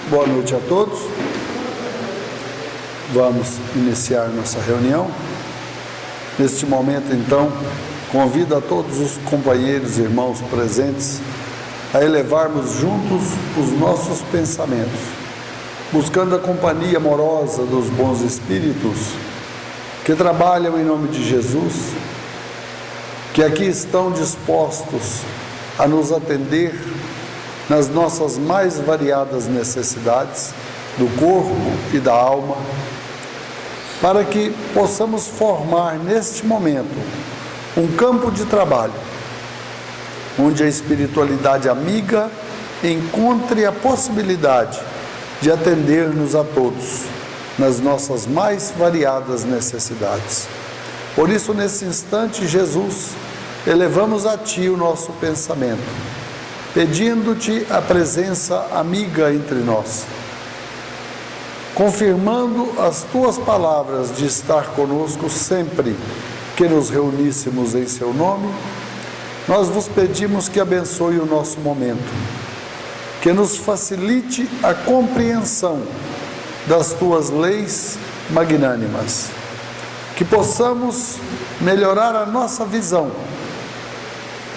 Boa noite a todos. Vamos iniciar nossa reunião. Neste momento, então, convido a todos os companheiros e irmãos presentes a elevarmos juntos os nossos pensamentos, buscando a companhia amorosa dos bons espíritos que trabalham em nome de Jesus, que aqui estão dispostos a nos atender nas nossas mais variadas necessidades do corpo e da alma, para que possamos formar neste momento um campo de trabalho onde a espiritualidade amiga encontre a possibilidade de atender-nos a todos nas nossas mais variadas necessidades. Por isso, nesse instante, Jesus, elevamos a Ti o nosso pensamento, pedindo-Te a presença amiga entre nós, confirmando as Tuas palavras de estar conosco sempre que nos reuníssemos em Seu nome. Nós vos pedimos que abençoe o nosso momento, que nos facilite a compreensão das Tuas leis magnânimas, que possamos melhorar a nossa visão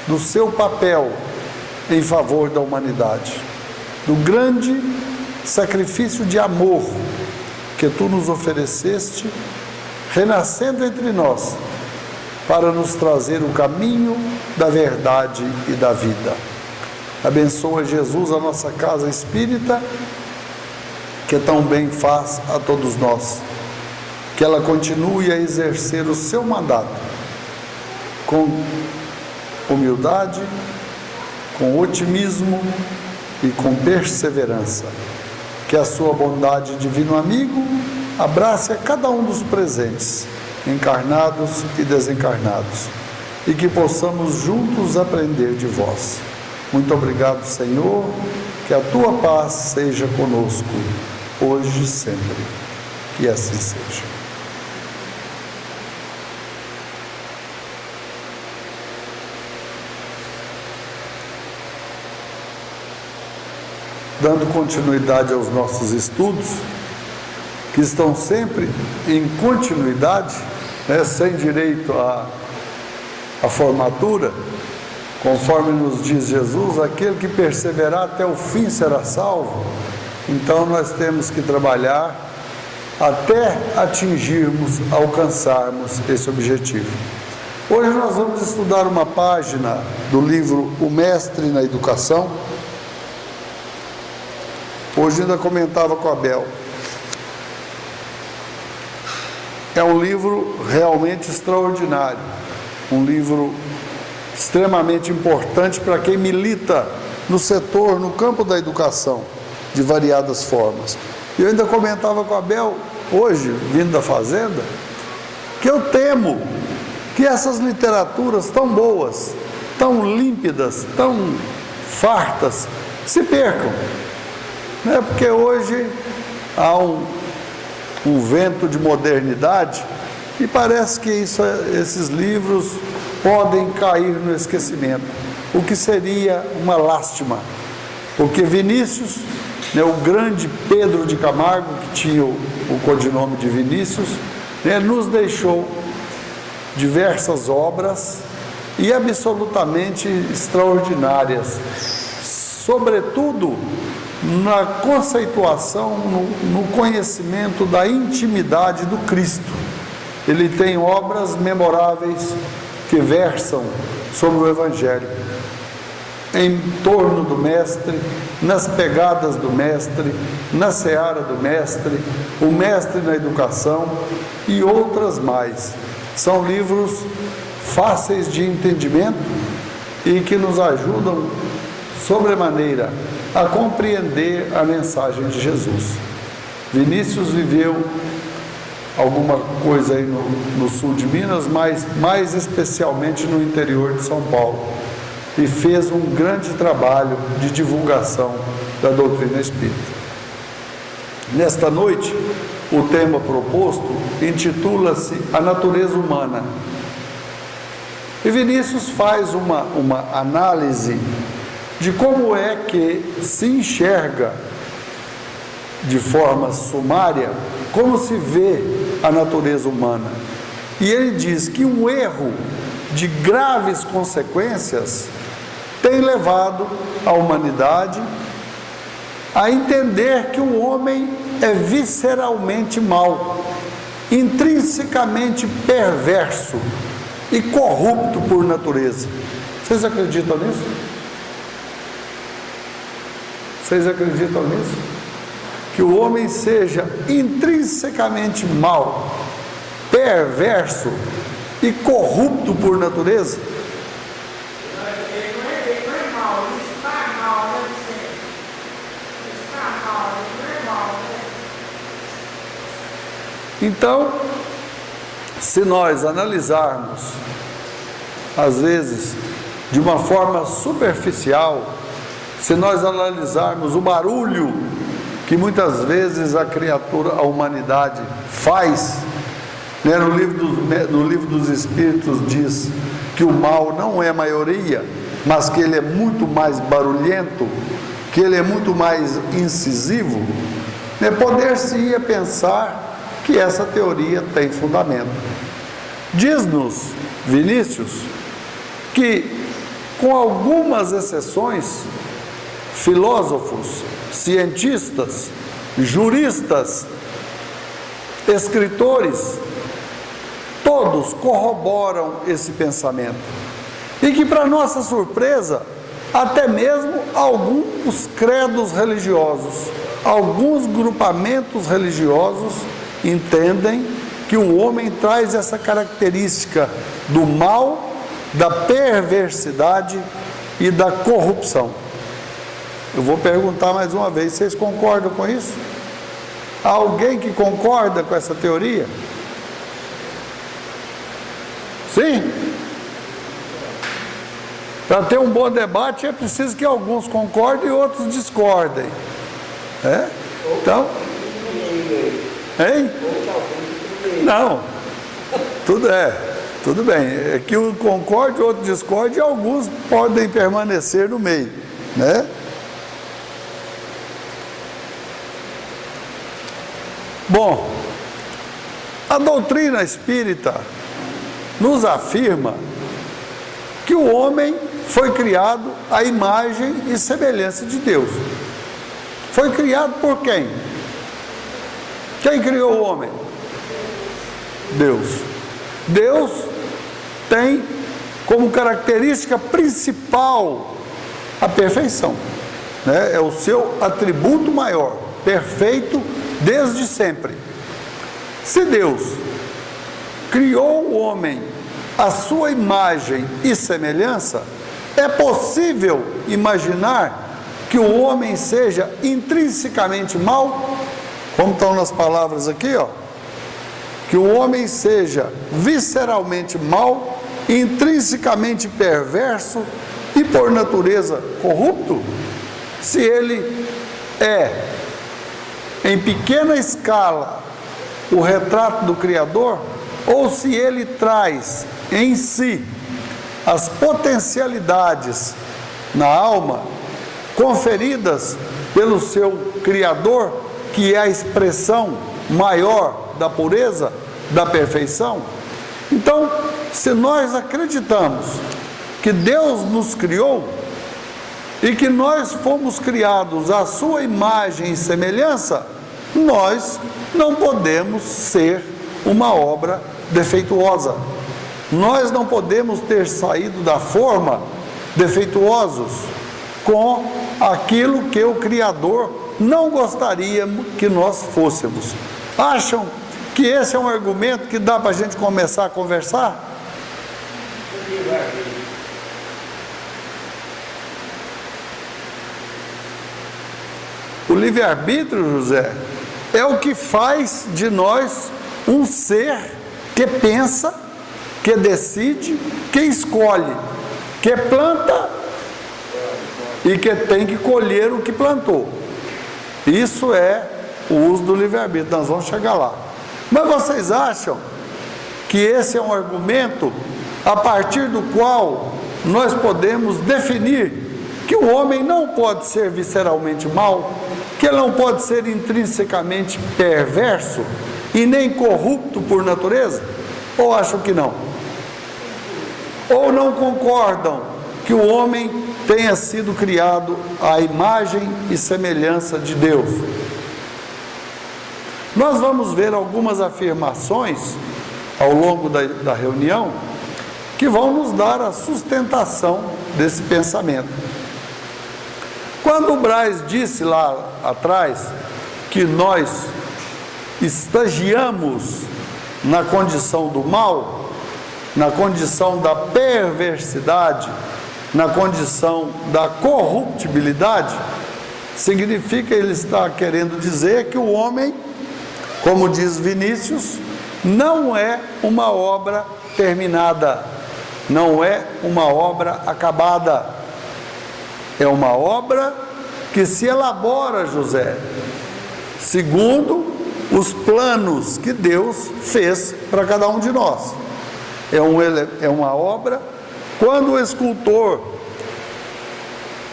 do Seu papel em favor da humanidade, do grande sacrifício de amor que Tu nos ofereceste, renascendo entre nós, para nos trazer o caminho da verdade e da vida. Abençoa, Jesus, a nossa casa espírita, que tão bem faz a todos nós, que ela continue a exercer o seu mandato com humildade, com otimismo e com perseverança. Que a sua bondade, divino amigo, abrace a cada um dos presentes, encarnados e desencarnados, e que possamos juntos aprender de vós. Muito obrigado, Senhor, que a Tua paz seja conosco, hoje e sempre. Que assim seja. Dando continuidade aos nossos estudos, que estão sempre em continuidade, sem direito à formatura, conforme nos diz Jesus, aquele que perseverar até o fim será salvo. Então nós temos que trabalhar até atingirmos, alcançarmos esse objetivo. Hoje nós vamos estudar uma página do livro O Mestre na Educação. Hoje ainda comentava com a Bel. É um livro realmente extraordinário, um livro extremamente importante para quem milita no setor, no campo da educação, de variadas formas. Eu ainda comentava com a Bel, hoje, vindo da fazenda, que eu temo que essas literaturas tão boas, tão límpidas, tão fartas, se percam. Porque hoje há um vento de modernidade e parece que esses livros podem cair no esquecimento, o que seria uma lástima, porque Vinícius, o grande Pedro de Camargo, que tinha o codinome de Vinícius, nos deixou diversas obras e absolutamente extraordinárias, sobretudo na conceituação, no conhecimento da intimidade do Cristo. Ele tem obras memoráveis que versam sobre o Evangelho, em torno do Mestre, nas pegadas do Mestre, na seara do Mestre, o Mestre na Educação e outras mais. São livros fáceis de entendimento e que nos ajudam sobremaneira a compreender a mensagem de Jesus. Vinícius viveu alguma coisa aí no sul de Minas, mas mais especialmente no interior de São Paulo, e fez um grande trabalho de divulgação da doutrina espírita. Nesta noite, o tema proposto intitula-se A Natureza Humana. E Vinícius faz uma análise de como é que se enxerga de forma sumária como se vê a natureza humana. E ele diz que um erro de graves consequências tem levado a humanidade a entender que o homem é visceralmente mau, intrinsecamente perverso e corrupto por natureza. Vocês acreditam nisso? Vocês acreditam nisso? Que o homem seja intrinsecamente mau, perverso e corrupto por natureza? Então, se nós analisarmos, às vezes, de uma forma superficial, se nós analisarmos o barulho que muitas vezes a humanidade faz, né? No livro dos Espíritos diz que o mal não é a maioria, mas que ele é muito mais barulhento, que ele é muito mais incisivo, né? Poder-se-ia pensar que essa teoria tem fundamento. Diz-nos Vinícius que, com algumas exceções, filósofos, cientistas, juristas, escritores, todos corroboram esse pensamento. E que, para nossa surpresa, até mesmo alguns credos religiosos, alguns grupamentos religiosos entendem que o homem traz essa característica do mal, da perversidade e da corrupção. Eu vou perguntar mais uma vez, vocês concordam com isso? Há alguém que concorda com essa teoria? Sim? Para ter um bom debate é preciso que alguns concordem e outros discordem. É? Então... Hein? Não, tudo bem, é que um concorde, o outro discorde, e alguns podem permanecer no meio, né? Bom, a doutrina espírita nos afirma que o homem foi criado à imagem e semelhança de Deus. Foi criado por quem? Quem criou o homem? Deus. Deus tem como característica principal a perfeição, né? É o seu atributo maior, perfeito desde sempre. Se Deus criou o homem à sua imagem e semelhança, é possível imaginar que o homem seja intrinsecamente mau? Como estão nas palavras aqui, ó, que o homem seja visceralmente mau, intrinsecamente perverso e por natureza corrupto? Se ele é, em pequena escala, o retrato do Criador, ou se ele traz em si as potencialidades na alma conferidas pelo seu Criador, que é a expressão maior da pureza, da perfeição. Então, se nós acreditamos que Deus nos criou e que nós fomos criados à sua imagem e semelhança, nós não podemos ser uma obra defeituosa. Nós não podemos ter saído da forma defeituosos com aquilo que o Criador não gostaria que nós fôssemos. Acham que esse é um argumento que dá para a gente começar a conversar? O livre-arbítrio, José, é o que faz de nós um ser que pensa, que decide, que escolhe, que planta e que tem que colher o que plantou. Isso é o uso do livre-arbítrio, nós vamos chegar lá. Mas vocês acham que esse é um argumento a partir do qual nós podemos definir que o homem não pode ser visceralmente mau, que ele não pode ser intrinsecamente perverso e nem corrupto por natureza? Ou acham que não? Ou não concordam que o homem tenha sido criado à imagem e semelhança de Deus? Nós vamos ver algumas afirmações ao longo da reunião que vão nos dar a sustentação desse pensamento. Quando o Braz disse lá atrás que nós estagiamos na condição do mal, na condição da perversidade, na condição da corruptibilidade, significa, ele está querendo dizer que o homem, como diz Vinícius, não é uma obra terminada, não é uma obra acabada, é uma obra que se elabora, José, segundo os planos que Deus fez para cada um de nós. É uma obra, quando o escultor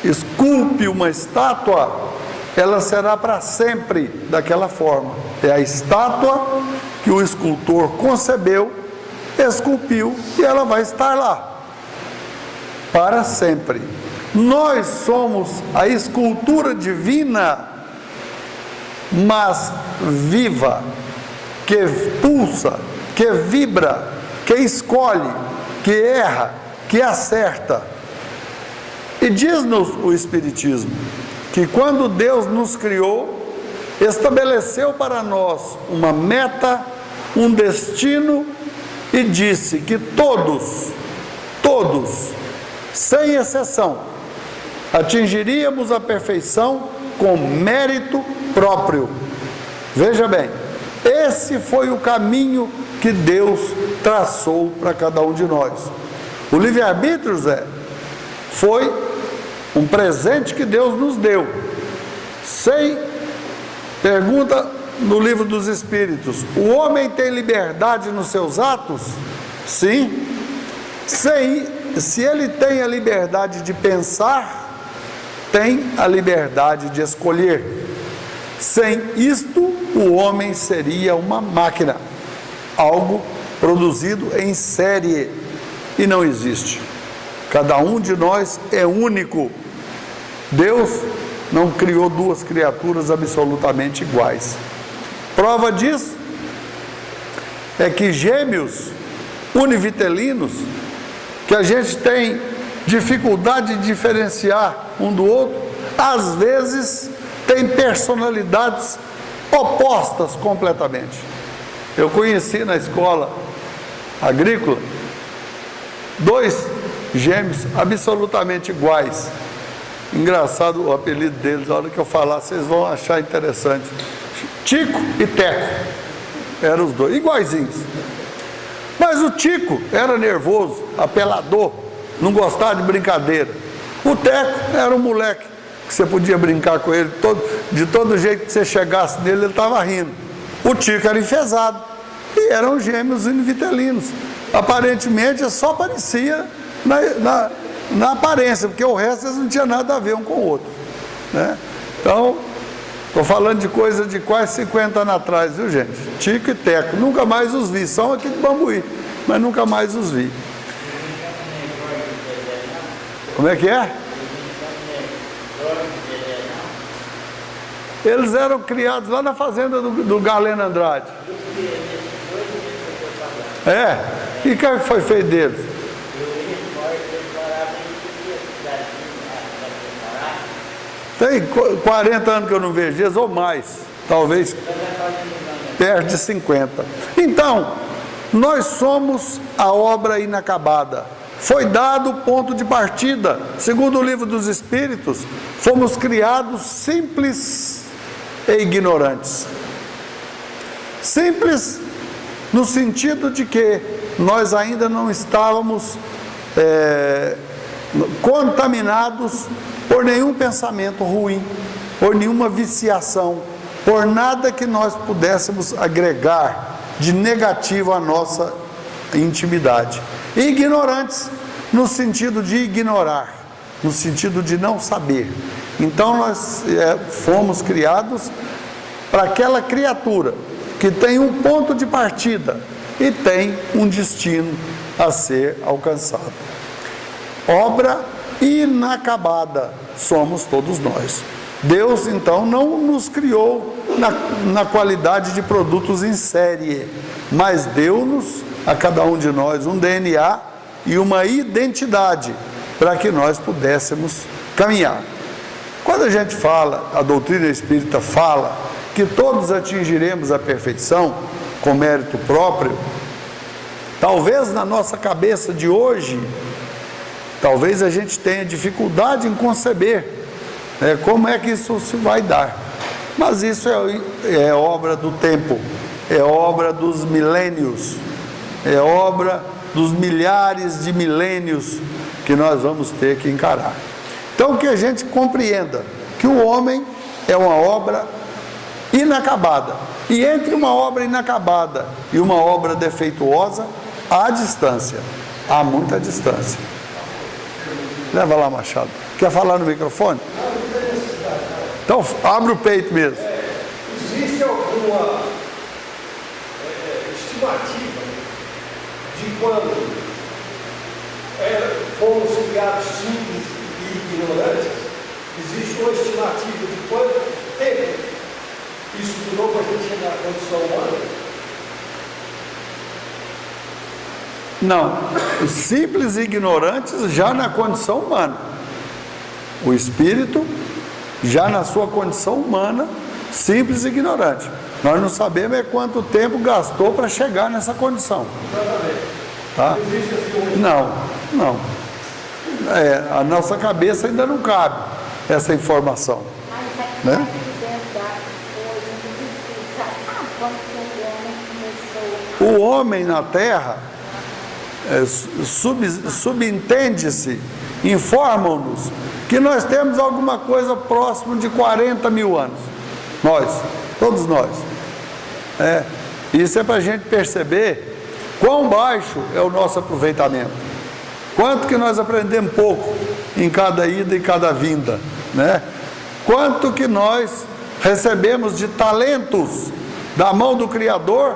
esculpe uma estátua, ela será para sempre daquela forma. É a estátua que o escultor concebeu, esculpiu, e ela vai estar lá para sempre. Nós somos a escultura divina, mas viva, que pulsa, que vibra, que escolhe, que erra, que acerta. E diz-nos o Espiritismo que quando Deus nos criou, estabeleceu para nós uma meta, um destino, e disse que todos, sem exceção, atingiríamos a perfeição com mérito próprio. Veja bem, esse foi o caminho que Deus traçou para cada um de nós. O livre-arbítrio, Zé, foi um presente que Deus nos deu. Pergunta no Livro dos Espíritos: o homem tem liberdade nos seus atos? Sim. Se ele tem a liberdade de pensar, tem a liberdade de escolher. Sem isto, o homem seria uma máquina, algo produzido em série, e não existe. Cada um de nós é único. Deus não criou duas criaturas absolutamente iguais. Prova disso é que gêmeos univitelinos, que a gente tem dificuldade de diferenciar um do outro, às vezes têm personalidades opostas completamente. Eu conheci na escola agrícola 2 gêmeos absolutamente iguais. Engraçado o apelido deles, a hora que eu falar vocês vão achar interessante. Tico e Teco eram os dois, iguaizinhos. Mas o Tico era nervoso, apelador, não gostava de brincadeira. O Teco era um moleque que você podia brincar com ele, de todo jeito que você chegasse nele, ele estava rindo. O Tico era enfesado, e eram gêmeos univitelinos. Aparentemente só parecia na aparência, porque o resto eles não tinham nada a ver um com o outro, né? Então, estou falando de coisa de quase 50 anos atrás, viu, gente? Tico e Teco, nunca mais os vi, são aqui de Bambuí, mas nunca mais os vi. Como é que é? Eles eram criados lá na fazenda do Galeno Andrade. O que foi feito deles? Tem 40 anos que eu não vejo eles, ou mais, talvez perto de 50. Então, nós somos a obra inacabada. Foi dado o ponto de partida. Segundo o Livro dos Espíritos, fomos criados simples e ignorantes. Simples no sentido de que nós ainda não estávamos contaminados por nenhum pensamento ruim, por nenhuma viciação, por nada que nós pudéssemos agregar de negativo à nossa intimidade. E ignorantes no sentido de ignorar, no sentido de não saber. Então nós fomos criados para aquela criatura que tem um ponto de partida e tem um destino a ser alcançado. Obra inacabada somos todos nós. Deus então não nos criou na qualidade de produtos em série, mas deu-nos a cada um de nós um DNA e uma identidade para que nós pudéssemos caminhar. Quando a gente fala, a doutrina espírita fala que todos atingiremos a perfeição com mérito próprio, talvez na nossa cabeça de hoje, talvez a gente tenha dificuldade em conceber como é que isso se vai dar. Mas isso é obra do tempo, é obra dos milênios, é obra dos milhares de milênios que nós vamos ter que encarar. Então que a gente compreenda que o homem é uma obra inacabada. E entre uma obra inacabada e uma obra defeituosa, há distância, há muita distância. Leva lá, Machado. Quer falar no microfone? Então abre o peito mesmo. Existe alguma estimativa de quando fomos criados simples e ignorantes? Existe uma estimativa de quanto tempo isso durou para a gente chegar à condição humana? Não, os simples e ignorantes já na condição humana. O espírito já na sua condição humana, simples e ignorante. Nós não sabemos quanto tempo gastou para chegar nessa condição. Tá? Não. A nossa cabeça ainda não cabe essa informação. Né? O homem na Terra, subentende-se, informam-nos que nós temos alguma coisa próximo de 40 mil anos. Todos nós. Isso é para a gente perceber quão baixo é o nosso aproveitamento. Quanto que nós aprendemos pouco em cada ida e cada vinda, né? Quanto que nós recebemos de talentos da mão do Criador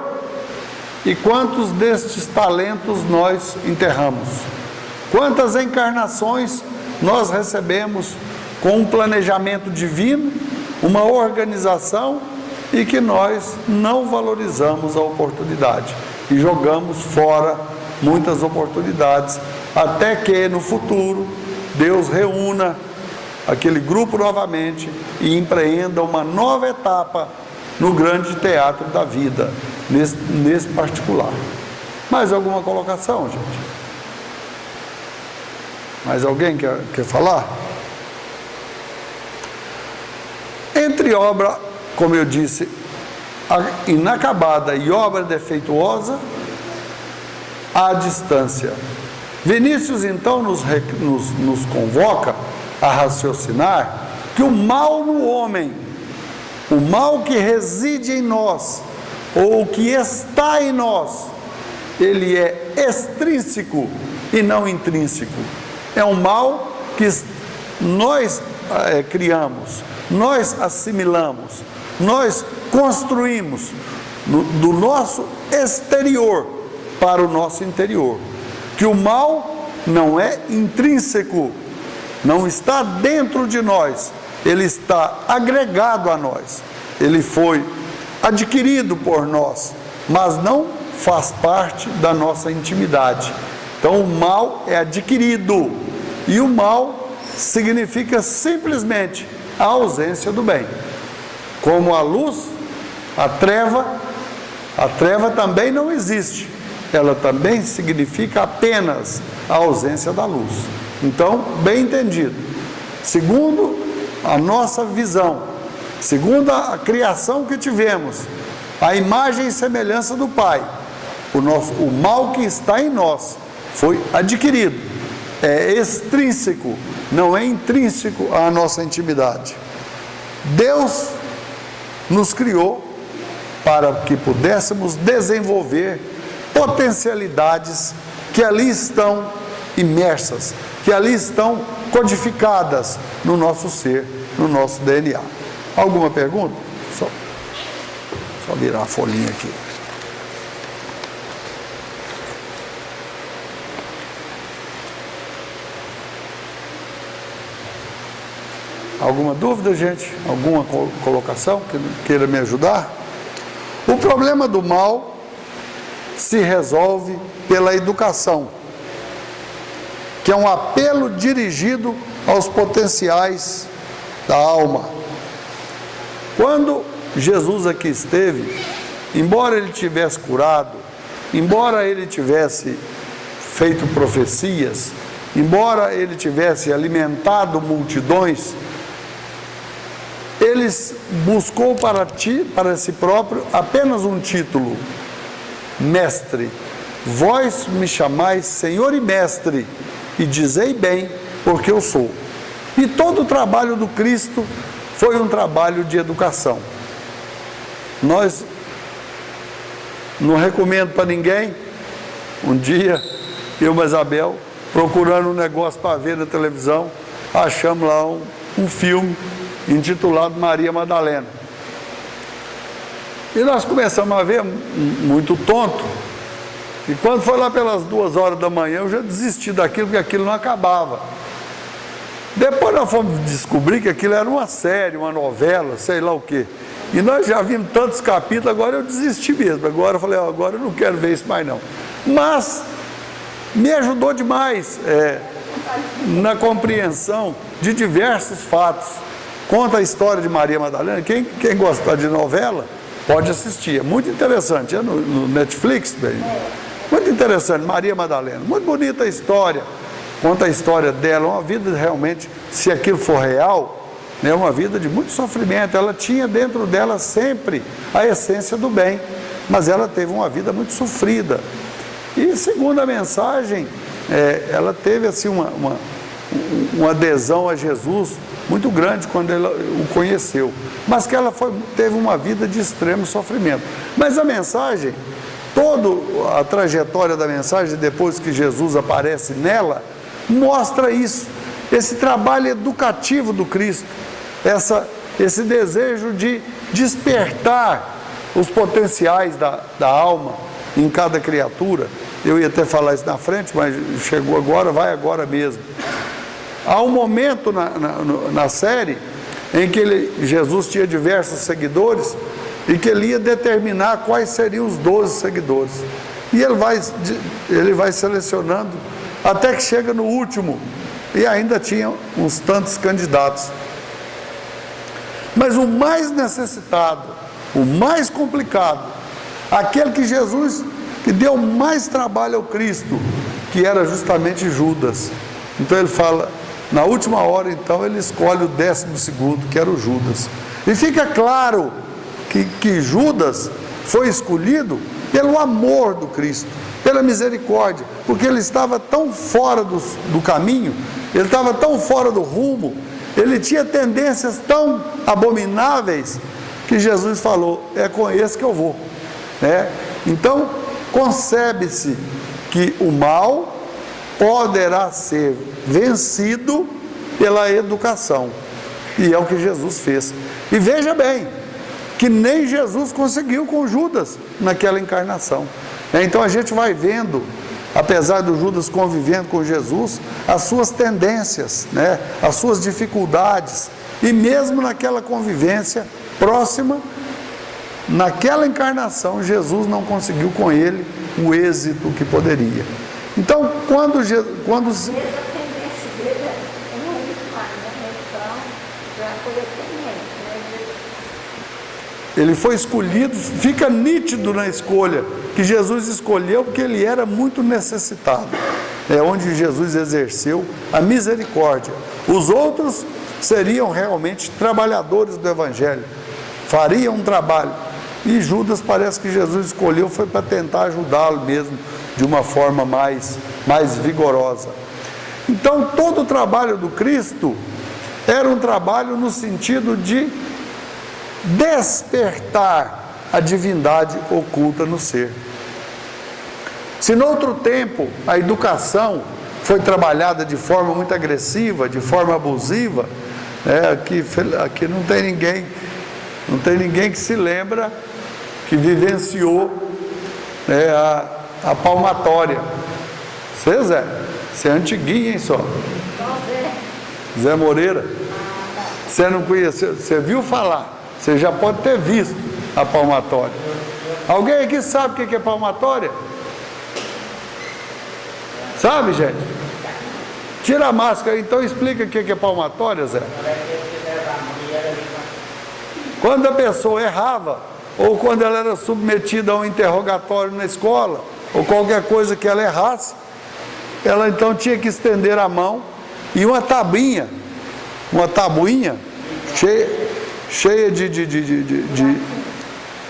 e quantos destes talentos nós enterramos. Quantas encarnações nós recebemos com um planejamento divino, uma organização, e que nós não valorizamos a oportunidade e jogamos fora muitas oportunidades, até que no futuro Deus reúna aquele grupo novamente e empreenda uma nova etapa no grande teatro da vida, nesse particular. Mais alguma colocação, gente? Mais alguém quer falar? Entre obra, como eu disse, inacabada e obra defeituosa, há distância. Vinícius então nos convoca a raciocinar que o mal no homem, o mal que reside em nós, ou o que está em nós, ele é extrínseco e não intrínseco. É um mal que nós criamos, nós assimilamos, nós construímos do nosso exterior para o nosso interior. Que o mal não é intrínseco, não está dentro de nós, ele está agregado a nós, ele foi adquirido por nós, mas não faz parte da nossa intimidade. Então o mal é adquirido, e o mal significa simplesmente a ausência do bem. Como a luz, a treva também não existe, ela também significa apenas a ausência da luz. Então, bem entendido, segundo a nossa visão, segundo a criação que tivemos, a imagem e semelhança do Pai, o mal que está em nós foi adquirido, é extrínseco, não é intrínseco à nossa intimidade. Deus nos criou para que pudéssemos desenvolver potencialidades que ali estão imersas, que ali estão codificadas no nosso ser, no nosso DNA. Alguma pergunta? Só virar a folhinha aqui. Alguma dúvida, gente? Alguma colocação que queira me ajudar? O problema do mal se resolve pela educação, que é um apelo dirigido aos potenciais da alma. Quando Jesus aqui esteve, embora ele tivesse curado, embora ele tivesse feito profecias, embora ele tivesse alimentado multidões, ele buscou para si próprio apenas um título: Mestre. Vós me chamais Senhor e Mestre, e dizei bem, porque eu sou. E todo o trabalho do Cristo foi um trabalho de educação. Nós não recomendo para ninguém. Um dia, eu e Isabel, procurando um negócio para ver na televisão, achamos lá um filme intitulado Maria Madalena. E nós começamos a ver, muito tonto, e quando foi lá pelas 2 horas da manhã, eu já desisti daquilo, porque aquilo não acabava. Depois nós fomos descobrir que aquilo era uma série, uma novela, sei lá o quê. E nós já vimos tantos capítulos, agora eu desisti mesmo. Agora eu falei, agora eu não quero ver isso mais não. Mas me ajudou demais na compreensão de diversos fatos. Conta a história de Maria Madalena. Quem gostar de novela, pode assistir. É muito interessante. É no Netflix, bem. Muito interessante, Maria Madalena. Muito bonita a história. Conta a história dela, uma vida realmente, se aquilo for real, né, uma vida de muito sofrimento. Ela tinha dentro dela sempre a essência do bem, mas ela teve uma vida muito sofrida. E segundo a mensagem, ela teve assim uma adesão a Jesus muito grande quando ela o conheceu, mas que ela teve uma vida de extremo sofrimento. Mas a mensagem, toda a trajetória da mensagem, depois que Jesus aparece nela, mostra isso, esse trabalho educativo do Cristo, esse desejo de despertar os potenciais da alma em cada criatura. Eu ia até falar isso na frente, mas chegou agora, vai agora mesmo. Há um momento na série em que Jesus tinha diversos seguidores e que ele ia determinar quais seriam os 12 seguidores. E ele vai selecionando até que chega no último, e ainda tinha uns tantos candidatos. Mas o mais necessitado, o mais complicado, aquele que Jesus, que deu mais trabalho ao Cristo, que era justamente Judas. Então ele fala, na última hora então ele escolhe o 12º, que era o Judas. E fica claro que Judas foi escolhido pelo amor do Cristo, pela misericórdia, porque ele estava tão fora do caminho, ele estava tão fora do rumo, ele tinha tendências tão abomináveis, que Jesus falou, é com esse que eu vou, né? Então, concebe-se que o mal poderá ser vencido pela educação, e é o que Jesus fez. E veja bem, que nem Jesus conseguiu com Judas naquela encarnação. Então a gente vai vendo, apesar do Judas convivendo com Jesus, as suas tendências, né? As suas dificuldades, e mesmo naquela convivência próxima, naquela encarnação, Jesus não conseguiu com ele o êxito que poderia. Então, quando ele foi escolhido, fica nítido na escolha, que Jesus escolheu porque ele era muito necessitado. É onde Jesus exerceu a misericórdia. Os outros seriam realmente trabalhadores do Evangelho, fariam um trabalho. E Judas, parece que Jesus escolheu, foi para tentar ajudá-lo mesmo, de uma forma mais vigorosa. Então, todo o trabalho do Cristo era um trabalho no sentido de despertar a divindade oculta no ser. Se no outro tempo a educação foi trabalhada de forma muito agressiva, de forma abusiva, Aqui não tem ninguém que se lembra que vivenciou a palmatória. Você, Zé? Você é antiguinho, hein, só? Zé Moreira. Você não conhece, você viu falar, você já pode ter visto a palmatória. Alguém aqui sabe o que é palmatória? Sabe, gente? Tira a máscara, então explica o que é palmatória, Zé. Quando a pessoa errava, ou quando ela era submetida a um interrogatório na escola, ou qualquer coisa que ela errasse, ela então tinha que estender a mão e uma tabuinha cheia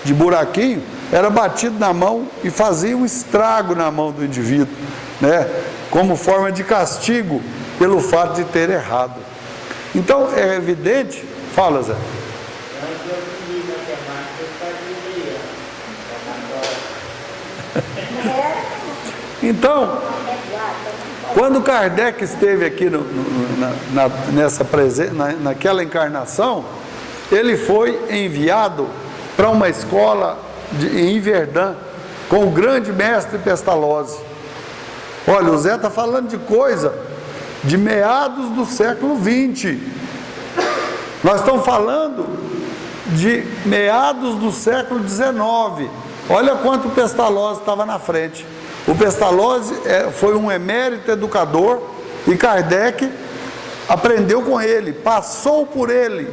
de buraquinho, era batido na mão e fazia um estrago na mão do indivíduo, né? Como forma de castigo pelo fato de ter errado. Então é evidente, fala, Zé. Então, quando Kardec esteve aqui naquela encarnação, ele foi enviado para uma escola em Verdun com o grande mestre Pestalozzi. Olha, o Zé está falando de coisa de meados do século XX. Nós estamos falando de meados do século XIX. Olha quanto o Pestalozzi estava na frente. O Pestalozzi foi um emérito educador e Kardec aprendeu com ele, passou por ele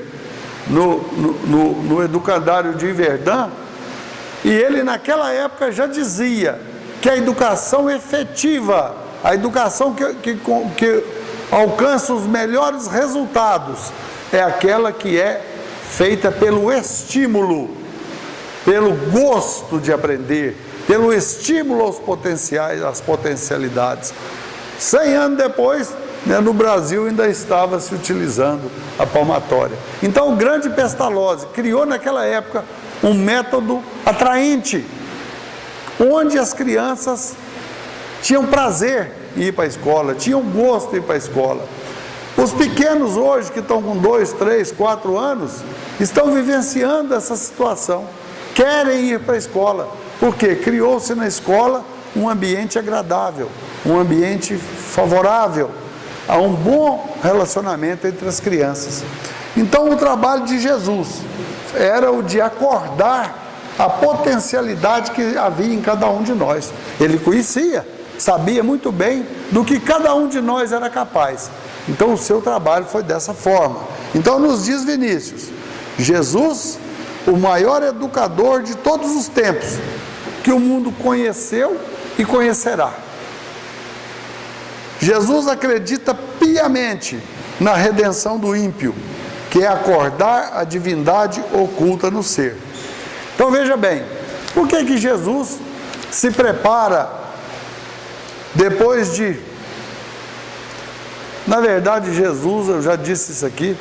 no educandário de Verdun, e ele naquela época já dizia que a educação efetiva, a educação que alcança os melhores resultados, é aquela que é feita pelo estímulo, pelo gosto de aprender, pelo estímulo aos potenciais, às potencialidades. 100 anos depois, no Brasil ainda estava se utilizando a palmatória. Então o grande Pestalozzi criou naquela época um método atraente, onde as crianças tinham prazer em ir para a escola, tinham gosto de ir para a escola. Os pequenos hoje, que estão com 2, 3, 4 anos, estão vivenciando essa situação, querem ir para a escola, porque criou-se na escola um ambiente agradável, um ambiente favorável a um bom relacionamento entre as crianças. Então o trabalho de Jesus era o de acordar a potencialidade que havia em cada um de nós. Ele conhecia, sabia muito bem do que cada um de nós era capaz. Então o seu trabalho foi dessa forma. Então nos diz Vinícius, Jesus, o maior educador de todos os tempos, que o mundo conheceu e conhecerá. Jesus acredita piamente na redenção do ímpio, que é acordar a divindade oculta no ser. Então veja bem, por que Jesus se prepara depois de... Na verdade, Jesus, eu já disse isso aqui,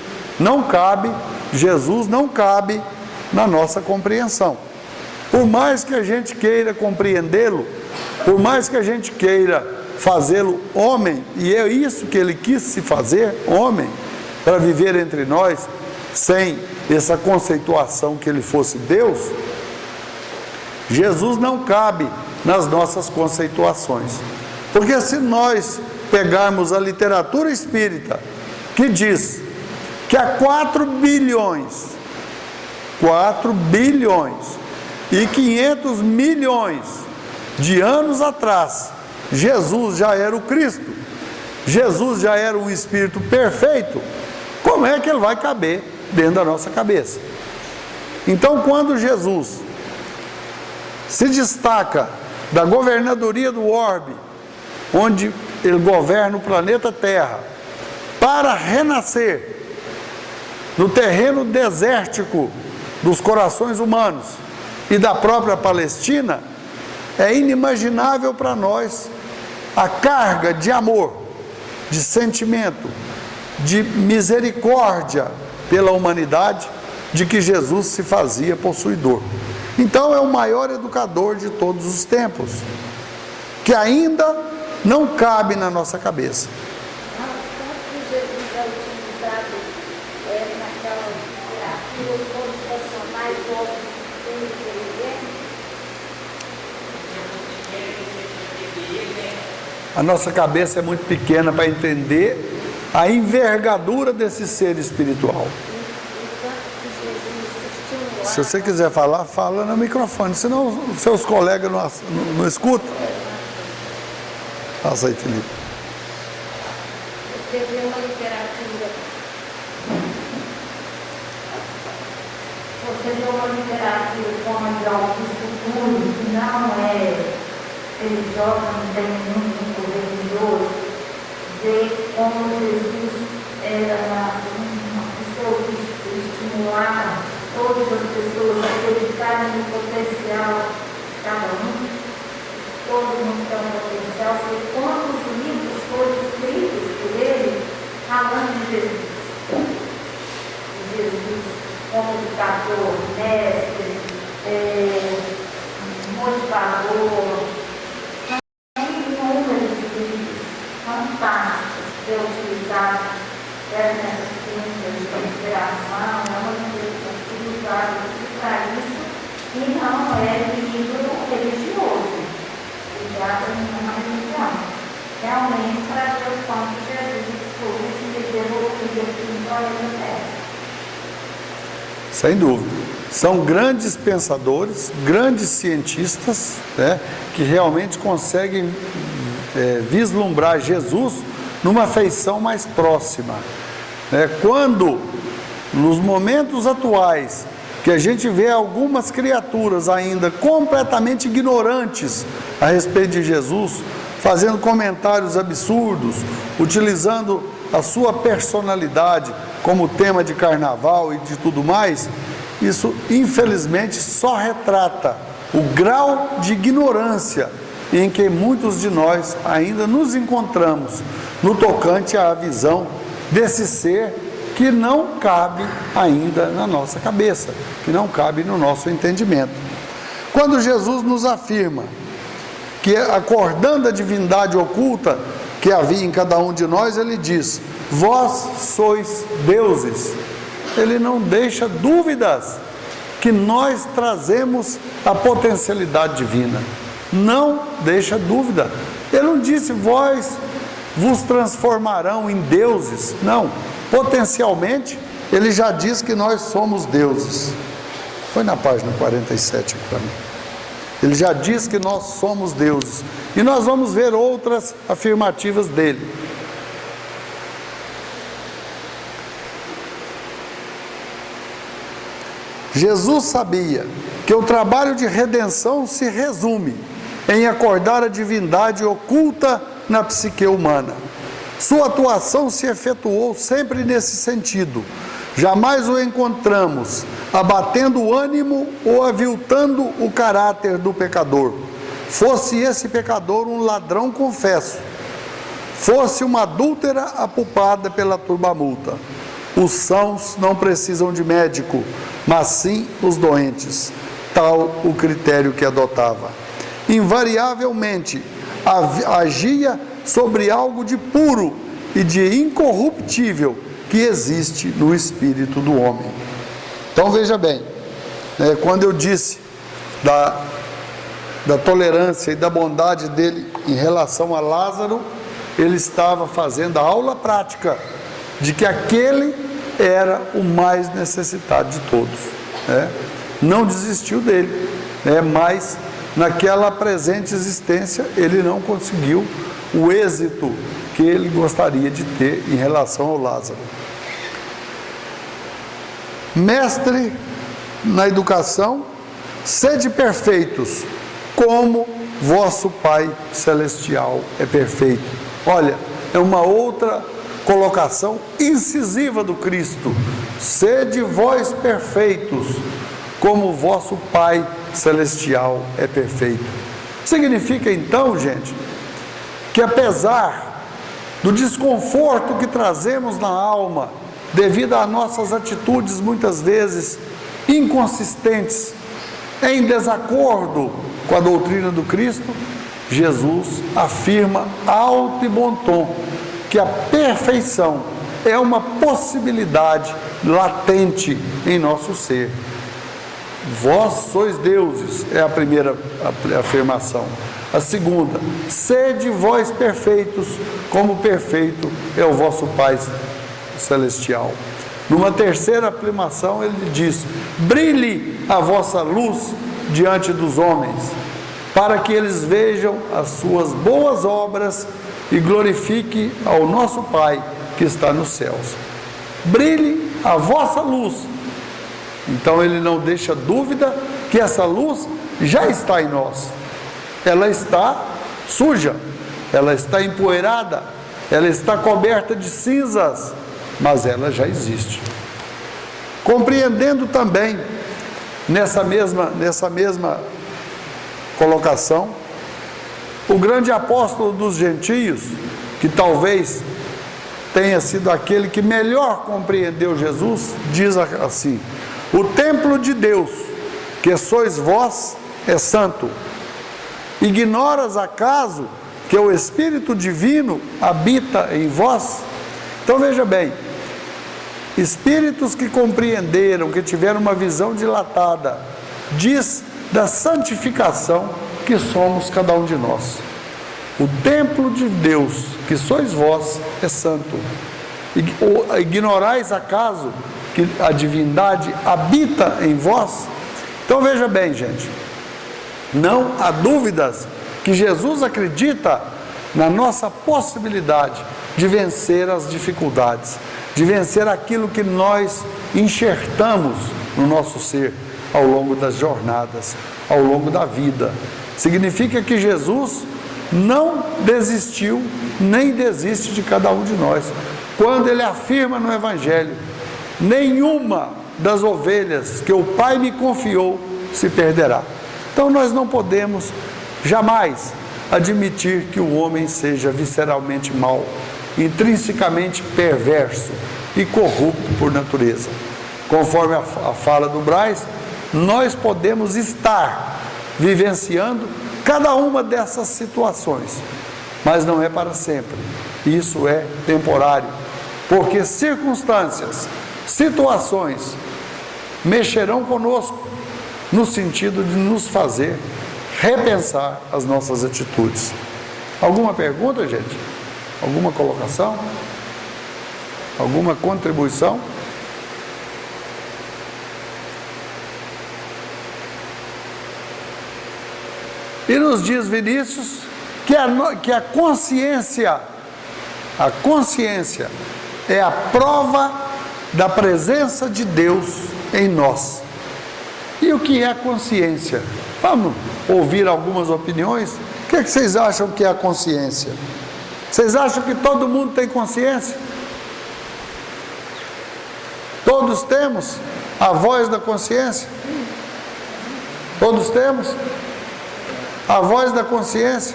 Jesus não cabe na nossa compreensão. Por mais que a gente queira compreendê-lo, por mais que a gente queira fazê-lo homem, e é isso que ele quis se fazer, homem, para viver entre nós, sem essa conceituação que ele fosse Deus, Jesus não cabe nas nossas conceituações. Porque se nós pegarmos a literatura espírita, que diz que há 4 bilhões e 500 milhões de anos atrás, Jesus já era o Cristo, Jesus já era um Espírito perfeito, como é que ele vai caber dentro da nossa cabeça? Então, quando Jesus se destaca da governadoria do orbe, onde ele governa o planeta Terra, para renascer no terreno desértico dos corações humanos e da própria Palestina, é inimaginável para nós a carga de amor, de sentimento, de misericórdia pela humanidade, de que Jesus se fazia possuidor. Então é o maior educador de todos os tempos, que ainda não cabe na nossa cabeça. Tanto que Jesus é utilizado A nossa cabeça é muito pequena para entender a envergadura desse ser espiritual. Se você quiser falar, fala no microfone, senão seus colegas não escutam. Passa aí, Felipe. Você vê uma literatura. Você vê uma literatura como a de Augusto Cury, que não é religiosa, não tem nenhum religioso, ver como Jesus era uma pessoa que estimulava todas as pessoas a acreditarem no potencial de cada um. Todo mundo tem um potencial, porque quantos livros foram escritos por ele falando de Jesus. De Jesus como educador, mestre, motivador. Tem inúmeros livros fantásticos que eu utilizado nessas clínicas de recuperação, usado para isso, e não é livro religioso. Na religião, realmente para ver o quanto Jesus foi se desenvolver espiritualmente. Sem dúvida. São grandes pensadores, grandes cientistas, né, que realmente conseguem vislumbrar Jesus numa feição mais próxima. Quando, nos momentos atuais, que a gente vê algumas criaturas ainda completamente ignorantes a respeito de Jesus, fazendo comentários absurdos, utilizando a sua personalidade como tema de carnaval e de tudo mais, isso infelizmente só retrata o grau de ignorância em que muitos de nós ainda nos encontramos no tocante à visão desse ser que não cabe ainda na nossa cabeça, que não cabe no nosso entendimento. Quando Jesus nos afirma que, acordando a divindade oculta que havia em cada um de nós, ele diz: vós sois deuses. Ele não deixa dúvidas que nós trazemos a potencialidade divina. Não deixa dúvida. Ele não disse: vós vos transformarão em deuses. Não. Potencialmente, ele já diz que nós somos deuses. Foi na página 47 aqui para mim. Ele já diz que nós somos deuses. E nós vamos ver outras afirmativas dele. Jesus sabia que o trabalho de redenção se resume em acordar a divindade oculta na psique humana. Sua atuação se efetuou sempre nesse sentido. Jamais o encontramos abatendo o ânimo ou aviltando o caráter do pecador. Fosse esse pecador um ladrão confesso, fosse uma adúltera apulpada pela turbamulta. Os sãos não precisam de médico, mas sim os doentes. Tal o critério que adotava. Invariavelmente agia sobre algo de puro e de incorruptível que existe no espírito do homem. Então veja bem, quando eu disse da tolerância e da bondade dele em relação a Lázaro, ele estava fazendo a aula prática de que aquele era o mais necessitado de todos. Não desistiu dele, mas naquela presente existência ele não conseguiu o êxito que ele gostaria de ter em relação ao Lázaro. Mestre na educação, sede perfeitos, como vosso Pai Celestial é perfeito. Olha, é uma outra colocação incisiva do Cristo. Sede vós perfeitos, como vosso Pai Celestial é perfeito. Significa então, gente, que apesar do desconforto que trazemos na alma, devido às nossas atitudes muitas vezes inconsistentes, em desacordo com a doutrina do Cristo, Jesus afirma alto e bom tom que a perfeição é uma possibilidade latente em nosso ser. Vós sois deuses, é a primeira afirmação. A segunda, sede vós perfeitos, como perfeito é o vosso Pai Celestial. Numa terceira aplicação, ele diz: brilhe a vossa luz diante dos homens, para que eles vejam as suas boas obras e glorifique ao nosso Pai que está nos céus. Brilhe a vossa luz. Então ele não deixa dúvida que essa luz já está em nós. Ela está suja, ela está empoeirada, ela está coberta de cinzas, mas ela já existe. Compreendendo também nessa mesma colocação, o grande apóstolo dos gentios, que talvez tenha sido aquele que melhor compreendeu Jesus, diz assim: o templo de Deus, que sois vós, é santo. Ignoras acaso que o Espírito Divino habita em vós? Então veja bem, espíritos que compreenderam, que tiveram uma visão dilatada, diz da santificação que somos cada um de nós. O templo de Deus, que sois vós, é santo. Ignorais acaso que a divindade habita em vós? Então veja bem, gente, não há dúvidas que Jesus acredita na nossa possibilidade de vencer as dificuldades, de vencer aquilo que nós enxertamos no nosso ser ao longo das jornadas, ao longo da vida. Significa que Jesus não desistiu, nem desiste de cada um de nós. Quando ele afirma no Evangelho: nenhuma das ovelhas que o Pai me confiou se perderá. Então nós não podemos jamais admitir que o homem seja visceralmente mau, intrinsecamente perverso e corrupto por natureza. Conforme a fala do Braz, nós podemos estar vivenciando cada uma dessas situações, mas não é para sempre. Isso é temporário, porque circunstâncias, situações mexerão conosco no sentido de nos fazer repensar as nossas atitudes. Alguma pergunta, gente? Alguma colocação? Alguma contribuição? E nos diz Vinícius que a consciência é a prova da presença de Deus em nós. E o que é consciência? Vamos ouvir algumas opiniões. O que vocês acham que é a consciência? Vocês acham que todo mundo tem consciência? Todos temos a voz da consciência? Todos temos? A voz da consciência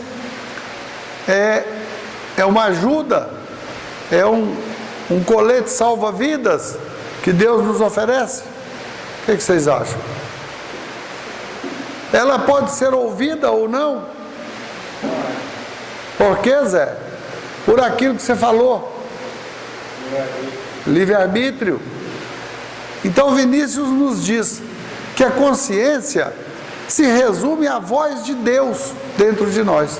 é uma ajuda, é um colete salva-vidas que Deus nos oferece. O que vocês acham? Ela pode ser ouvida ou não? Por quê, Zé? Por aquilo que você falou. Livre-arbítrio. Então Vinícius nos diz que a consciência se resume à voz de Deus dentro de nós.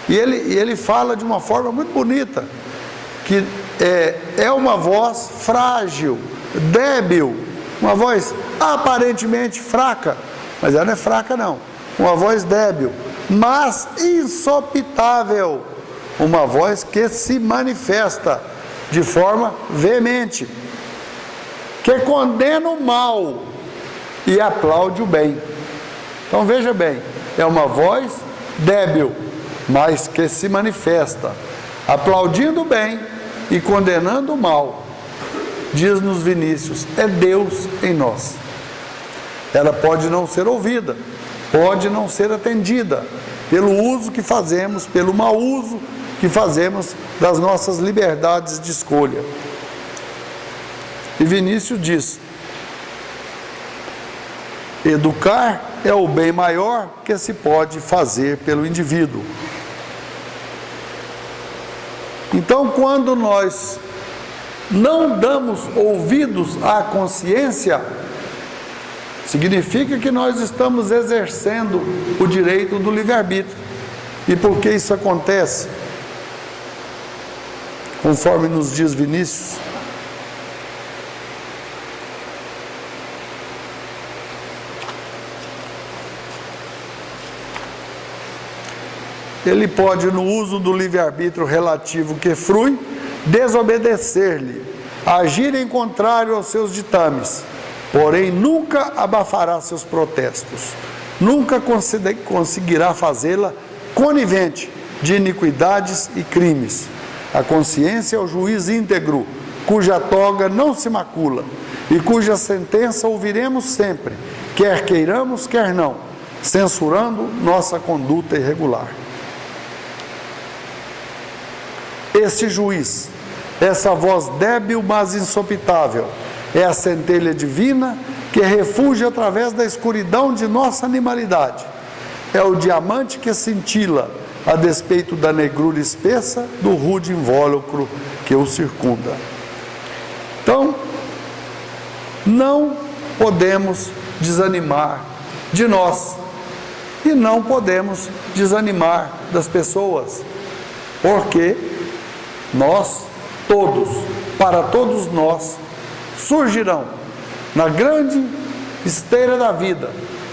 E ele fala de uma forma muito bonita, que é uma voz frágil, débil, uma voz aparentemente fraca, mas ela não é fraca não, uma voz débil, mas insopitável, uma voz que se manifesta de forma veemente, que condena o mal e aplaude o bem. Então veja bem, é uma voz débil, mas que se manifesta, aplaudindo o bem e condenando o mal. Diz-nos Vinícius, é Deus em nós. Ela pode não ser ouvida, pode não ser atendida, pelo uso que fazemos, pelo mau uso que fazemos das nossas liberdades de escolha. E Vinícius diz: educar é o bem maior que se pode fazer pelo indivíduo. Então, quando nós não damos ouvidos à consciência, Significa que nós estamos exercendo o direito do livre-arbítrio. E por que isso acontece? Conforme nos diz Vinícius, ele pode, no uso do livre-arbítrio relativo que frui, desobedecer-lhe, agir em contrário aos seus ditames, porém nunca abafará seus protestos, nunca conseguirá fazê-la conivente de iniquidades e crimes. A consciência é o juiz íntegro, cuja toga não se macula, e cuja sentença ouviremos sempre, quer queiramos, quer não, censurando nossa conduta irregular. Esse juiz, essa voz débil, mas insopitável, é a centelha divina que refugia através da escuridão de nossa animalidade. É o diamante que cintila a despeito da negrura espessa do rude invólucro que o circunda. Então, não podemos desanimar de nós e não podemos desanimar das pessoas, porque nós todos, para todos nós, surgirão na grande esteira da vida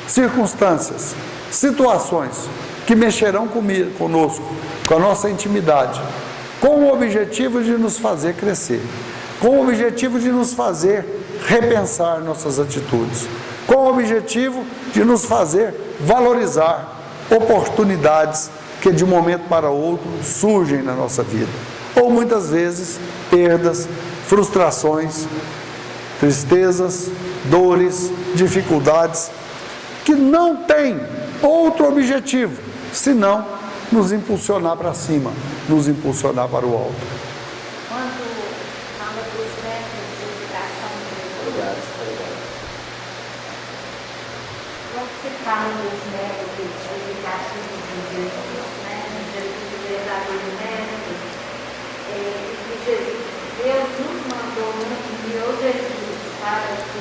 circunstâncias, situações que mexerão conosco, com a nossa intimidade, com o objetivo de nos fazer crescer, com o objetivo de nos fazer repensar nossas atitudes, com o objetivo de nos fazer valorizar oportunidades que de um momento para outro surgem na nossa vida. Ou muitas vezes perdas, frustrações, tristezas, dores, dificuldades, que não têm outro objetivo, senão nos impulsionar para cima, nos impulsionar para o alto. Quando fala dos métodos de educação quando se fala dos métodos educativos de Jesus, Jesus verdadeiro mestre, Deus nos mandou, enviou Jesus para que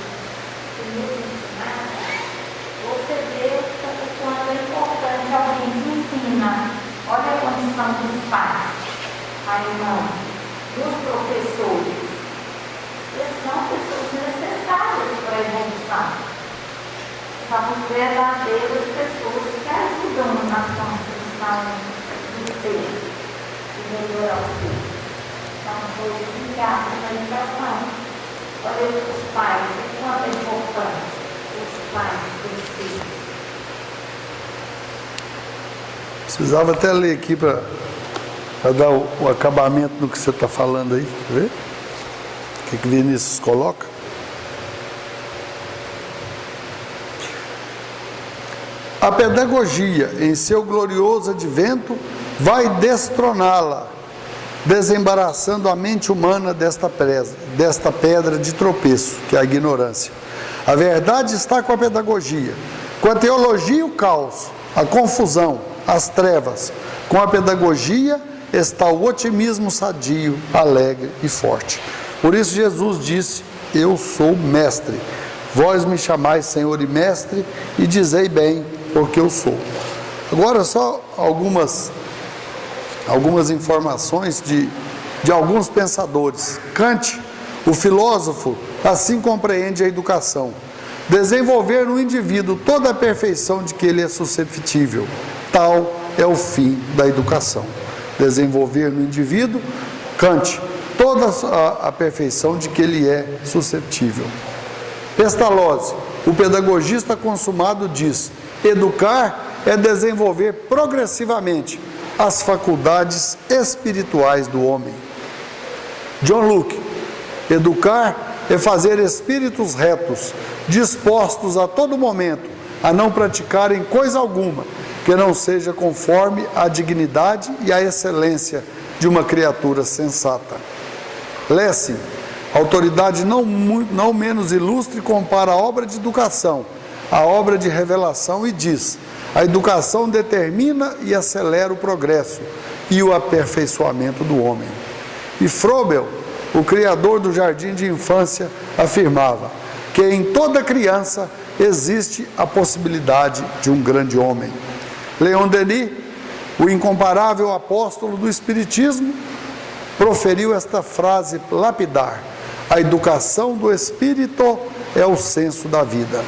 nos ensinasse. Você vê o quanto é importante alguém que ensina. Olha a condição dos pais, a irmã, dos professores. Eles são pessoas necessárias para a evolução. São verdadeiras pessoas que ajudam na construção do ser, de melhorar o ser. São coisas ligadas na educação. Olha os pais, o quanto é importante os pais dos filhos. Precisava até ler aqui para dar o acabamento do que você está falando aí, quer ver? O que Vinícius coloca? A pedagogia, em seu glorioso advento, vai destroná-la, desembaraçando a mente humana desta pedra de tropeço, que é a ignorância. A verdade está com a pedagogia. Com a teologia, o caos, a confusão, as trevas. Com a pedagogia está o otimismo sadio, alegre e forte. Por isso Jesus disse: eu sou mestre. Vós me chamais Senhor e Mestre, e dizei bem, porque eu sou. Agora só algumas informações de alguns pensadores. Kant, o filósofo, assim compreende a educação: desenvolver no indivíduo toda a perfeição de que ele é suscetível. Tal é o fim da educação. Desenvolver no indivíduo, Kant, toda a perfeição de que ele é suscetível. Pestalozzi, o pedagogista consumado, diz: educar é desenvolver progressivamente as faculdades espirituais do homem. John Locke, educar é fazer espíritos retos, dispostos a todo momento a não praticarem coisa alguma que não seja conforme à dignidade e à excelência de uma criatura sensata. Lessing, autoridade não menos ilustre, compara a obra de educação à obra de revelação e diz: a educação determina e acelera o progresso e o aperfeiçoamento do homem. E Froebel, o criador do jardim de infância, afirmava que em toda criança existe a possibilidade de um grande homem. Leon Denis, o incomparável apóstolo do Espiritismo, proferiu esta frase lapidar: a educação do espírito é o senso da vida.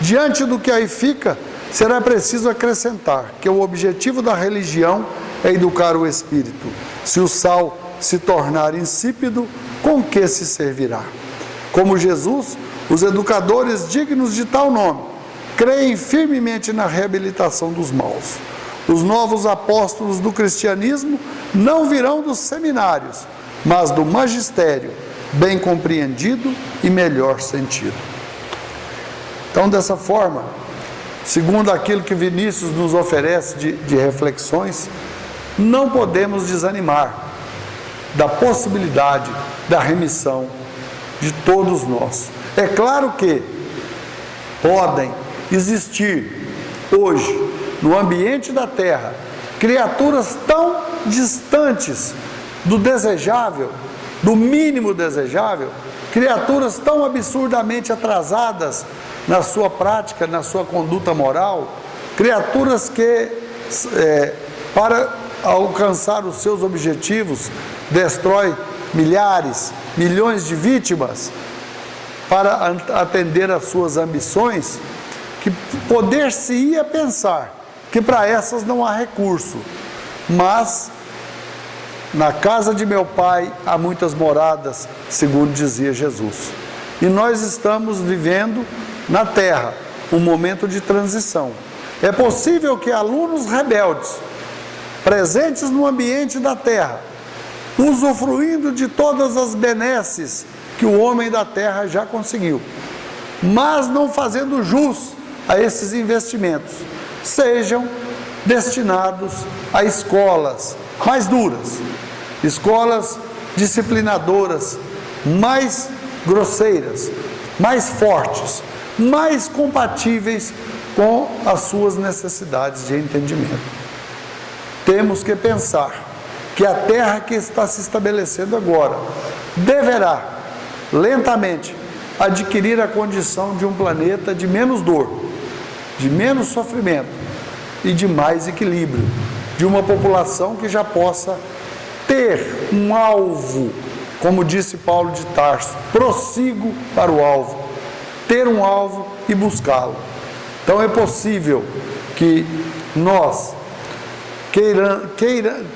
Diante do que aí fica, será preciso acrescentar que o objetivo da religião é educar o espírito. Se o sal se tornar insípido, com que se servirá? Como Jesus, os educadores dignos de tal nome creem firmemente na reabilitação dos maus. Os novos apóstolos do cristianismo não virão dos seminários, mas do magistério, bem compreendido e melhor sentido. Então, dessa forma, segundo aquilo que Vinícius nos oferece de reflexões, não podemos desanimar da possibilidade da remissão de todos nós. É claro que podem existir hoje, no ambiente da Terra, criaturas tão distantes do desejável, do mínimo desejável, criaturas tão absurdamente atrasadas na sua prática, na sua conduta moral, criaturas que, para alcançar os seus objetivos, destrói milhares, milhões de vítimas, para atender às suas ambições, que poder-se-ia pensar que para essas não há recurso, mas na casa de meu pai há muitas moradas, segundo dizia Jesus. E nós estamos vivendo na Terra um momento de transição. É possível que alunos rebeldes, presentes no ambiente da Terra, usufruindo de todas as benesses que o homem da Terra já conseguiu, mas não fazendo jus a esses investimentos, sejam destinados a escolas mais duras, escolas disciplinadoras, mais grosseiras, mais fortes, mais compatíveis com as suas necessidades de entendimento. Temos que pensar que a Terra que está se estabelecendo agora deverá, lentamente, adquirir a condição de um planeta de menos dor, de menos sofrimento e de mais equilíbrio, de uma população que já possa ter um alvo, como disse Paulo de Tarso: prossigo para o alvo, ter um alvo e buscá-lo. Então é possível que nós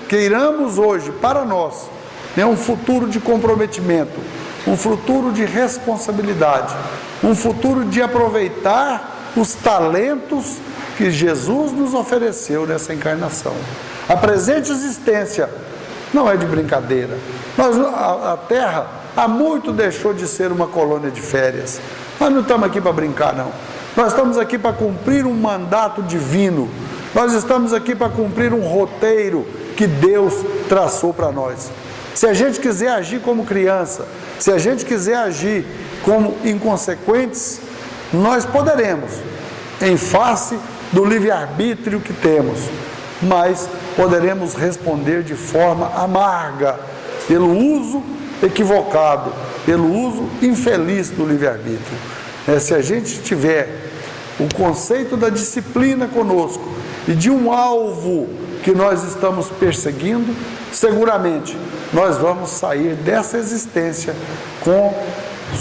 queiramos hoje para nós, né, um futuro de comprometimento, um futuro de responsabilidade, um futuro de aproveitar os talentos que Jesus nos ofereceu nessa encarnação. A presente existência não é de brincadeira. A Terra há muito deixou de ser uma colônia de férias. Nós não estamos aqui para brincar, não. Nós estamos aqui para cumprir um mandato divino. Nós estamos aqui para cumprir um roteiro que Deus traçou para nós. Se a gente quiser agir como criança, se a gente quiser agir como inconsequentes, nós poderemos, em face do livre-arbítrio que temos, mas poderemos responder de forma amarga pelo uso equivocado, pelo uso infeliz do livre-arbítrio. Se a gente tiver o conceito da disciplina conosco e de um alvo que nós estamos perseguindo, seguramente nós vamos sair dessa existência com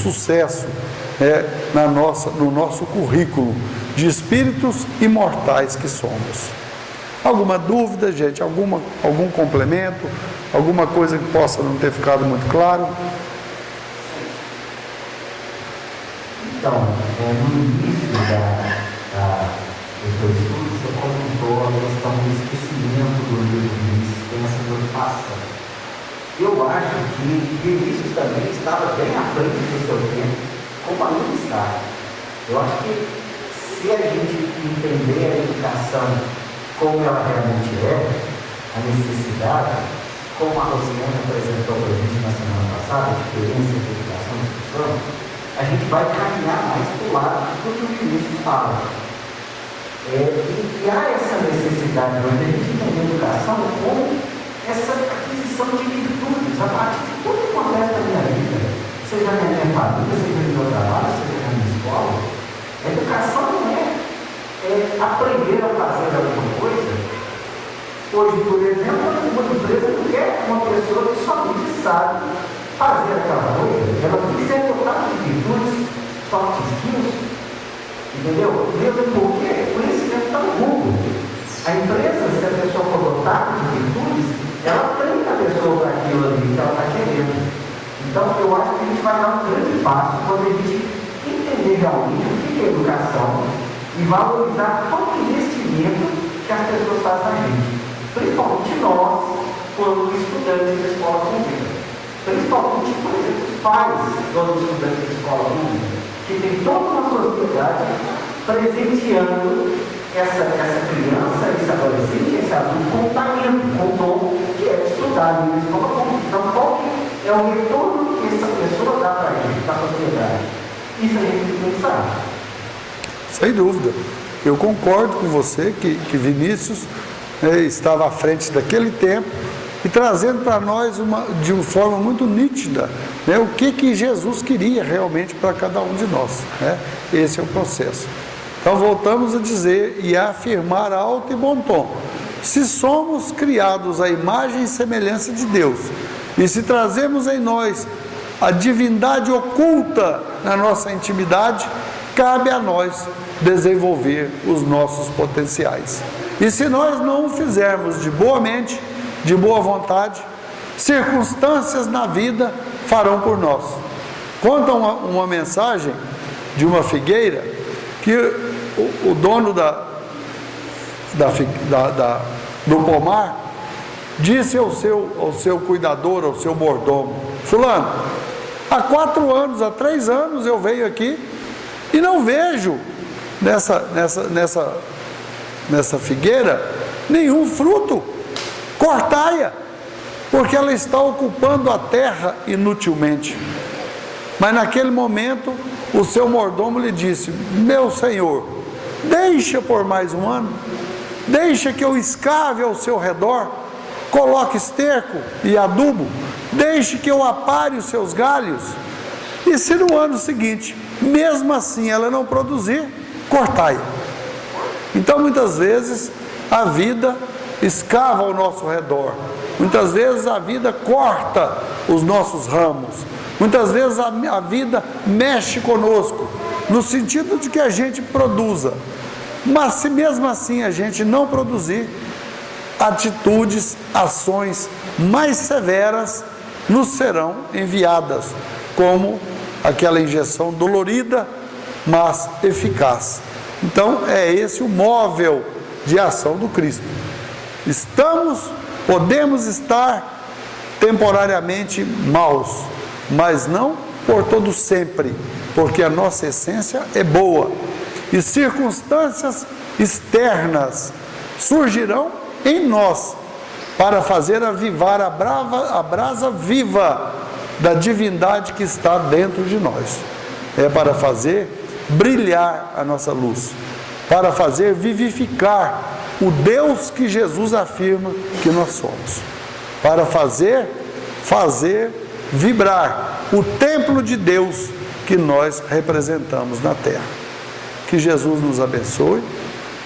sucesso, no nosso currículo de espíritos imortais que somos. Alguma dúvida, gente? Algum complemento? Alguma coisa que possa não ter ficado muito claro? Então, no início do seu estudo, você comentou a questão do esquecimento do livro de Vinícius, tem essa preocupação. Eu acho que Vinícius também estava bem à frente do seu tempo, como ainda está. Eu acho que se a gente entender a educação como ela realmente é, a necessidade, como a Rosiane apresentou para a gente na semana passada, a diferença entre educação e instrução, a gente vai caminhar mais para o lado do que o Vinícius fala. E há essa necessidade de a gente entender a educação como essa aquisição de virtudes, a partir de tudo que acontece na minha vida, seja na minha família, seja no meu trabalho, seja na minha escola. A educação aprender a fazer alguma coisa. Hoje, por exemplo, uma empresa não quer uma pessoa que somente sabe fazer aquela coisa. Ela tem que ser dotada de virtudes, soft skills, entendeu? Mesmo porque o conhecimento está no mundo. A empresa, se a pessoa for dotada de virtudes, ela treina a pessoa para aquilo ali que ela está querendo. Então, eu acho que a gente vai dar um grande passo quando a gente entender realmente o que é educação e valorizar todo o investimento que as pessoas fazem na gente. Principalmente nós, quando estudantes da escola pública. Principalmente, por exemplo, os pais dos estudantes da escola pública, que tem toda uma sociedade presenteando essa criança, esse adolescente, esse adulto com talento, com dom, que é estudar na escola pública. Então, qual que é o retorno que essa pessoa dá para a gente, para a sociedade? Isso a gente tem que pensar. Sem dúvida. Eu concordo com você que Vinícius estava à frente daquele tempo e trazendo para nós de uma forma muito nítida, o que Jesus queria realmente para cada um de nós. Esse é o processo. Então voltamos a dizer e a afirmar alto e bom tom: se somos criados à imagem e semelhança de Deus, e se trazemos em nós a divindade oculta na nossa intimidade, cabe a nós desenvolver os nossos potenciais. E se nós não o fizermos de boa mente, de boa vontade, circunstâncias na vida farão por nós. Conta uma mensagem de uma figueira que o dono do pomar disse ao seu cuidador, ao seu mordomo: fulano, há 4 anos, há 3 anos eu venho aqui e não vejo nessa figueira nenhum fruto. Cortai-a, porque ela está ocupando a terra inutilmente. Mas naquele momento o seu mordomo lhe disse: meu senhor, deixa por mais um ano, deixa que eu escave ao seu redor, coloque esterco e adubo, deixe que eu apare os seus galhos, e se no ano seguinte mesmo assim ela não produzir, cortai-a. Então muitas vezes a vida escava ao nosso redor, muitas vezes a vida corta os nossos ramos, muitas vezes a vida mexe conosco, no sentido de que a gente produza. Mas se mesmo assim a gente não produzir, atitudes, ações mais severas nos serão enviadas, como aquela injeção dolorida, mas eficaz. Então é esse o móvel de ação do Cristo. Podemos estar temporariamente maus, mas não por todo sempre, porque a nossa essência é boa, e circunstâncias externas surgirão em nós para fazer avivar a brasa viva da divindade que está dentro de nós. É para fazer brilhar a nossa luz, para fazer vivificar o Deus que Jesus afirma que nós somos, para fazer vibrar o templo de Deus que nós representamos na terra. Que Jesus nos abençoe,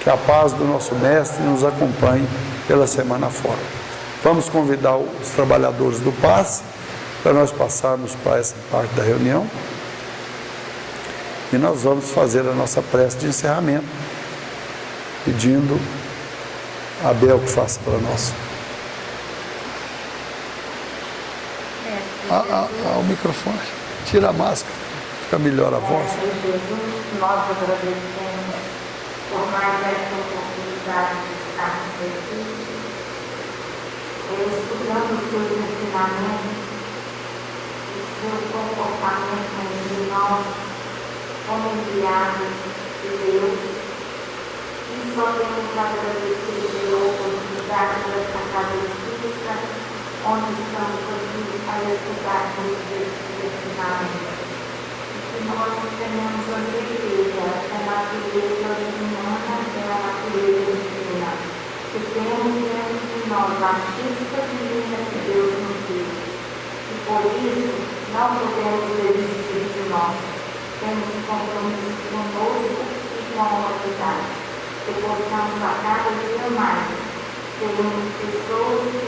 que a paz do nosso Mestre nos acompanhe pela semana fora. Vamos convidar os trabalhadores do passe para nós passarmos para essa parte da reunião, e nós vamos fazer a nossa prece de encerramento, pedindo a Bel que faça para nós. O microfone, tira a máscara, fica melhor a voz. Jesus, nós agradecemos por mais esta oportunidade de estarmos aqui, estudando os seus ensinamentos, o seu comportamento entre nós, como enviados de Deus. E só temos a agradecer pela oportunidade desta casa espírita, onde estamos aqui a estudar esses ensinamentos. E nós tenhamos a certeza que a natureza humana é a natureza divina, que temos dentro de nós a artista divina que Deus nos deu. E por isso não podemos desistir de nós. Temos compromisso conosco e com a humanidade. que possamos a cada dia mais sermos pessoas que